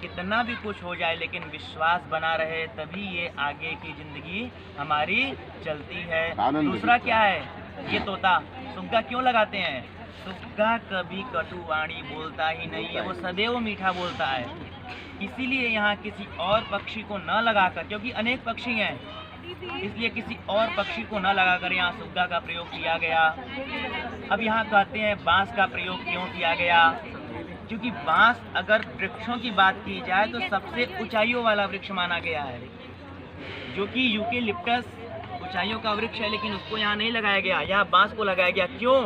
कितना भी कुछ हो जाए लेकिन विश्वास बना रहे, तभी ये आगे की जिंदगी हमारी चलती है। दूसरा क्या है, ये तोता सुग्गा क्यों लगाते हैं? सुग्गा कभी कटु वाणी बोलता ही नहीं है, वो सदैव मीठा बोलता है। इसीलिए यहाँ किसी और पक्षी को न लगाकर, क्योंकि अनेक पक्षी हैं, इसलिए किसी और पक्षी को न लगाकर यहाँ सुग्गा का प्रयोग किया गया। अब यहाँ कहते हैं बांस का प्रयोग क्यों किया गया? क्योंकि बांस अगर वृक्षों की बात की जाए तो सबसे ऊंचाइयों वाला वृक्ष माना गया है, जो कि यूकेलिप्टस ऊंचाइयों का वृक्ष है, लेकिन उसको यहाँ नहीं लगाया गया, यहाँ बांस को लगाया गया। क्यों?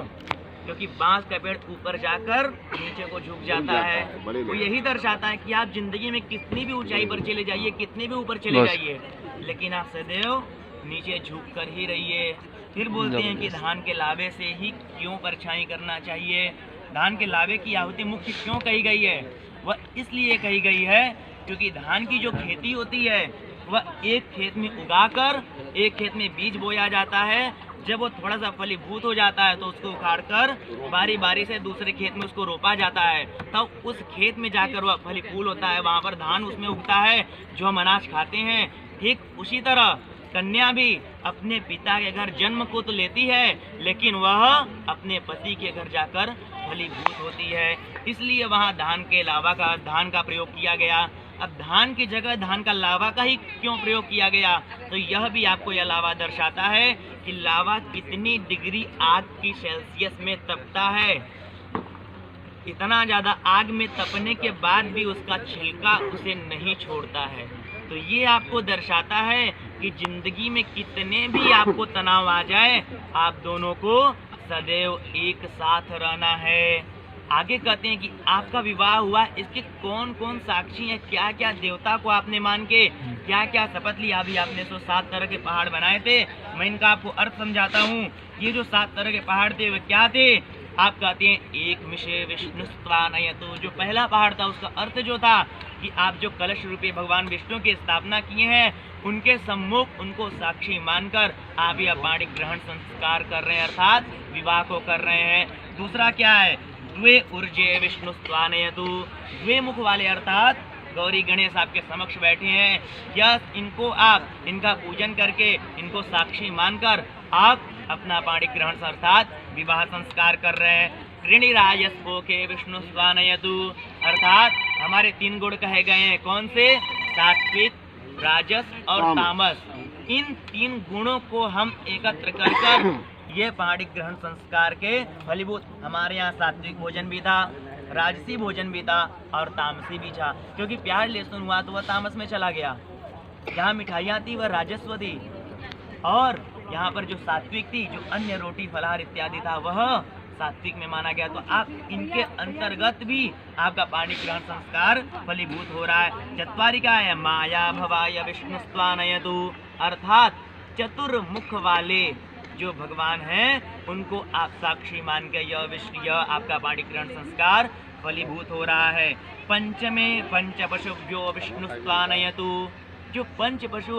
क्योंकि बांस का पेड़ ऊपर जाकर नीचे को झुक जाता है। वो यही दर्शाता है कि आप जिंदगी में कितनी भी ऊंचाई पर चले जाइए, कितने भी ऊपर चले जाइए, लेकिन आप सदैव नीचे झुक कर ही रहिए। फिर बोलते हैं कि धान के लावे से ही क्यों परछाई करना चाहिए? धान के लावे की आहुति मुख्य क्यों कही गई है? वह इसलिए कही गई है क्योंकि धान की जो खेती होती है वह एक खेत में उगाकर एक खेत में बीज बोया जाता है। जब वो थोड़ा सा फलीभूत हो जाता है तो उसको उखाड़कर बारी बारी से दूसरे खेत में उसको रोपा जाता है। तब उस खेत में जाकर वह फली फूल होता है, वहाँ पर धान उसमें उगता है जो हम अनाज खाते हैं। ठीक उसी तरह कन्या भी अपने पिता के घर जन्म को तो लेती है, लेकिन वह अपने पति के घर जाकर फलीभूत होती है। इसलिए वहाँ धान का प्रयोग किया गया। अब धान की जगह धान का लावा का ही क्यों प्रयोग किया गया? तो यह भी आपको यह लावा दर्शाता है कि लावा कितनी डिग्री आग की सेल्सियस में तपता है। इतना ज़्यादा आग में तपने के बाद भी उसका छिलका उसे नहीं छोड़ता है। तो ये आपको दर्शाता है कि जिंदगी में कितने भी आपको तनाव आ जाए, आप दोनों को सदैव एक साथ रहना है। आगे कहते हैं कि आपका विवाह हुआ, इसके कौन कौन साक्षी हैं, क्या क्या देवता को आपने मान के क्या क्या शपथ लिया। अभी आपने 7 तरह के पहाड़ बनाए थे, मैं इनका आपको अर्थ समझाता हूँ। ये जो 7 तरह के पहाड़ थे वे क्या थे? आप कहते हैं एक मिशे विष्णुस्त्वानयतु, जो पहला पहाड़ था उसका अर्थ जो था कि आप जो कलश रूपी भगवान विष्णु की स्थापना किए हैं उनके सम्मुख उनको साक्षी मानकर आप यह पाणी ग्रहण संस्कार कर रहे हैं, अर्थात विवाह को कर रहे हैं। दूसरा क्या है? द्वे ऊर्जे विष्णुस्त्वानयतु, द्वे मुख वाले अर्थात गौरी गणेश आपके समक्ष बैठे हैं। यह इनको आप इनका पूजन करके इनको साक्षी मानकर आप अपना पाणी ग्रहण अर्थात विवाह संस्कार कर रहे हैं। ऋणिराजस्पोके विष्णुस्त्वानयतु, अर्थात हमारे 3 गुण कहे गए हैं। कौन से? सात्विक, राजस और तामस। इन 3 गुणों को हम एकत्र कर ये पाणी ग्रहण संस्कार के फलीभूत। हमारे यहाँ सात्विक भोजन भी था, राजसी भोजन भी था और तामसी भी था, क्योंकि प्याज लहसुन हुआ तो वह तामस में चला गया। जहाँ मिठाइयाँ थी वह राजस्व थी, और यहाँ पर जो सात्विक थी, जो अन्य रोटी फलाहार इत्यादि था, वह सात्विक में माना गया। तो आप इनके अंतर्गत भी आपका पाणी ग्रहण संस्कार फलीभूत हो रहा है। चत्वारिका है माया भवाय विष्णुस्त्वानयतु, अर्थात चतुर्मुख वाले जो भगवान हैं उनको आप साक्षी मान के यह आपका पाणी ग्रहण संस्कार फलीभूत हो रहा है। पंचमे पंच पशुभ्यो विष्णुस्त्वानयतु, जो पंच पशु है